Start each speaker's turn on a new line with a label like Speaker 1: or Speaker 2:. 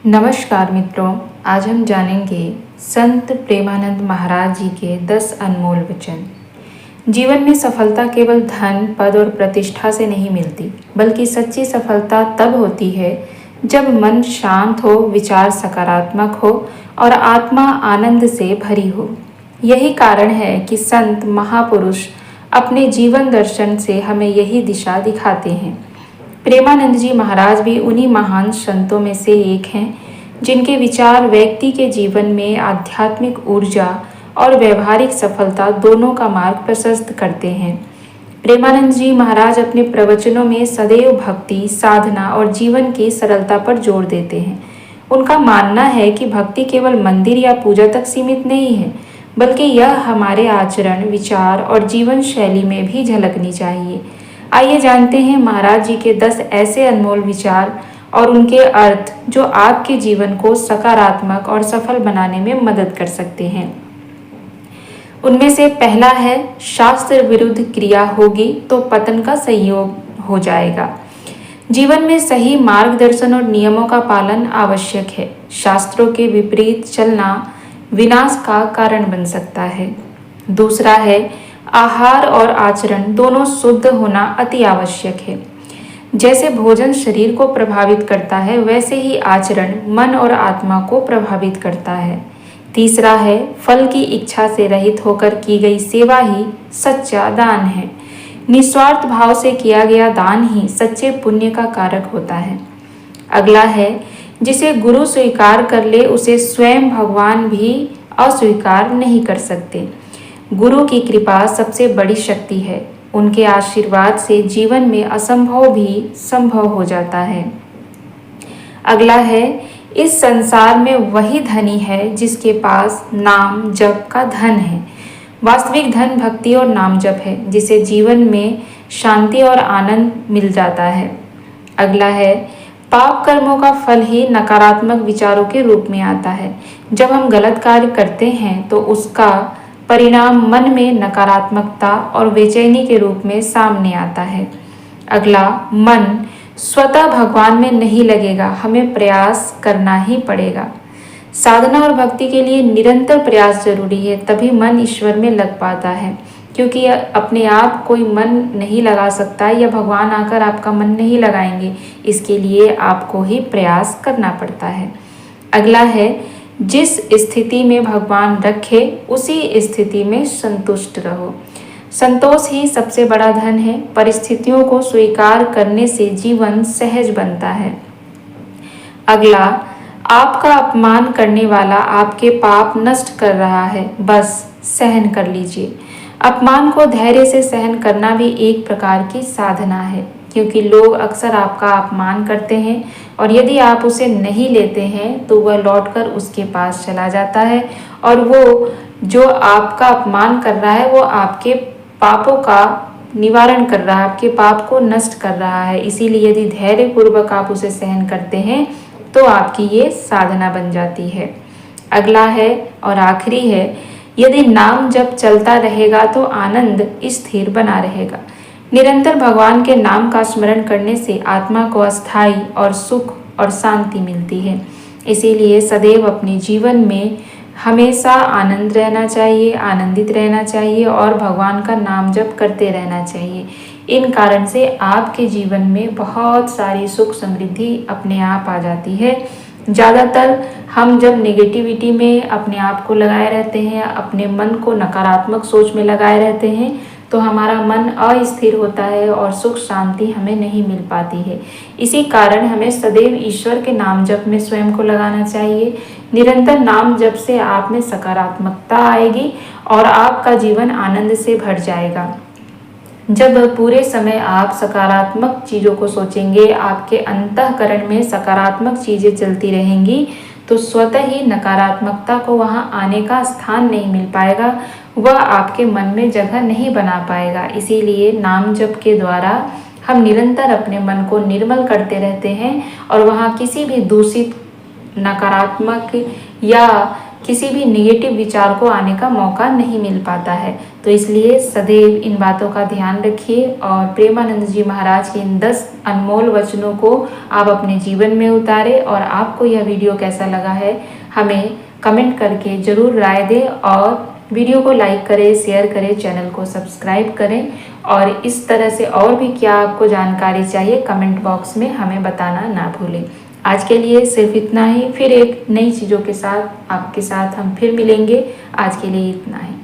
Speaker 1: नमस्कार मित्रों, आज हम जानेंगे संत प्रेमानंद महाराज जी के 10 अनमोल वचन। जीवन में सफलता केवल धन, पद और प्रतिष्ठा से नहीं मिलती, बल्कि सच्ची सफलता तब होती है जब मन शांत हो, विचार सकारात्मक हो और आत्मा आनंद से भरी हो। यही कारण है कि संत महापुरुष अपने जीवन दर्शन से हमें यही दिशा दिखाते हैं। प्रेमानंद जी महाराज भी उन्हीं महान संतों में से एक हैं जिनके विचार व्यक्ति के जीवन में आध्यात्मिक ऊर्जा और व्यवहारिक सफलता दोनों का मार्ग प्रशस्त करते हैं। प्रेमानंद जी महाराज अपने प्रवचनों में सदैव भक्ति, साधना और जीवन की सरलता पर जोर देते हैं। उनका मानना है कि भक्ति केवल मंदिर या पूजा तक सीमित नहीं है, बल्कि यह हमारे आचरण, विचार और जीवन शैली में भी झलकनी चाहिए। आइए जानते हैं महाराज जी के 10 ऐसे अनमोल विचार और उनके अर्थ जो आपके जीवन को सकारात्मक और सफल बनाने में मदद कर सकते हैं। उनमें से पहला है, शास्त्र विरुद्ध क्रिया होगी तो पतन का संयोग हो जाएगा। जीवन में सही मार्गदर्शन और नियमों का पालन आवश्यक है। शास्त्रों के विपरीत चलना विनाश का कारण बन सकता है। दूसरा है, आहार और आचरण दोनों शुद्ध होना अति आवश्यक है। जैसे भोजन शरीर को प्रभावित करता है, वैसे ही आचरण मन और आत्मा को प्रभावित करता है। तीसरा है, फल की इच्छा से रहित होकर की गई सेवा ही सच्चा दान है। निस्वार्थ भाव से किया गया दान ही सच्चे पुण्य का कारक होता है। अगला है, जिसे गुरु स्वीकार कर ले उसे स्वयं भगवान भी अस्वीकार नहीं कर सकते। गुरु की कृपा सबसे बड़ी शक्ति है। उनके आशीर्वाद से जीवन में असंभव भी संभव हो जाता है। अगला है, इस संसार में वही धनी है जिसके पास नाम जप का धन है। वास्तविक धन भक्ति और नाम जप है, जिसे जीवन में शांति और आनंद मिल जाता है। अगला है, पाप कर्मों का फल ही नकारात्मक विचारों के रूप में आता है। जब हम गलत कार्य करते हैं तो उसका परिणाम मन में नकारात्मकता और बेचैनी के रूप में सामने आता है। अगला, मन स्वतः भगवान में नहीं लगेगा, हमें प्रयास करना ही पड़ेगा। साधना और भक्ति के लिए निरंतर प्रयास जरूरी है, तभी मन ईश्वर में लग पाता है, क्योंकि अपने आप कोई मन नहीं लगा सकता या भगवान आकर आपका मन नहीं लगाएंगे। इसके लिए आपको ही प्रयास करना पड़ता है। अगला है, जिस स्थिति में भगवान रखे उसी स्थिति में संतुष्ट रहो। संतोष ही सबसे बड़ा धन है। परिस्थितियों को स्वीकार करने से जीवन सहज बनता है। अगला, आपका अपमान करने वाला आपके पाप नष्ट कर रहा है, बस सहन कर लीजिए। अपमान को धैर्य से सहन करना भी एक प्रकार की साधना है, क्योंकि लोग अक्सर आपका अपमान करते हैं और यदि आप उसे नहीं लेते हैं तो वह लौटकर उसके पास चला जाता है और वो जो आपका अपमान कर रहा है वो आपके पापों का निवारण कर रहा है, आपके पाप को नष्ट कर रहा है। इसीलिए यदि धैर्यपूर्वक आप उसे सहन करते हैं तो आपकी ये साधना बन जाती है। अगला है और आखिरी है, यदि नाम जब चलता रहेगा तो आनंद स्थिर बना रहेगा। निरंतर भगवान के नाम का स्मरण करने से आत्मा को अस्थाई और सुख और शांति मिलती है। इसीलिए सदैव अपने जीवन में हमेशा आनंद रहना चाहिए, आनंदित रहना चाहिए और भगवान का नाम जप करते रहना चाहिए। इन कारण से आपके जीवन में बहुत सारी सुख समृद्धि अपने आप आ जाती है। ज़्यादातर हम जब नेगेटिविटी में अपने आप को लगाए रहते हैं, अपने मन को नकारात्मक सोच में लगाए रहते हैं, तो हमारा मन अस्थिर होता है और सुख शांति हमें नहीं मिल पाती है। इसी कारण हमें सदैव ईश्वर के नाम जप में स्वयं को लगाना चाहिए। निरंतर नाम जप से आप में सकारात्मकता आएगी और आपका जीवन आनंद से भर जाएगा। जब पूरे समय आप सकारात्मक चीज़ों को सोचेंगे, आपके अंतःकरण में सकारात्मक चीज़ें चलती रहेंगी, तो स्वतः ही नकारात्मकता को वहाँ आने का स्थान नहीं मिल पाएगा, वह आपके मन में जगह नहीं बना पाएगा। इसीलिए नाम जप के द्वारा हम निरंतर अपने मन को निर्मल करते रहते हैं और वहाँ किसी भी दूषित, नकारात्मक या किसी भी नेगेटिव विचार को आने का मौका नहीं मिल पाता है। तो इसलिए सदैव इन बातों का ध्यान रखिए और प्रेमानंद जी महाराज के इन 10 अनमोल वचनों को आप अपने जीवन में उतारें। और आपको यह वीडियो कैसा लगा है हमें कमेंट करके ज़रूर राय दें और वीडियो को लाइक करें, शेयर करें, चैनल को सब्सक्राइब करें। और इस तरह से और भी क्या आपको जानकारी चाहिए कमेंट बॉक्स में हमें बताना ना भूलें। आज के लिए सिर्फ इतना ही, फिर एक नई चीज़ों के साथ आपके साथ हम फिर मिलेंगे। आज के लिए इतना ही।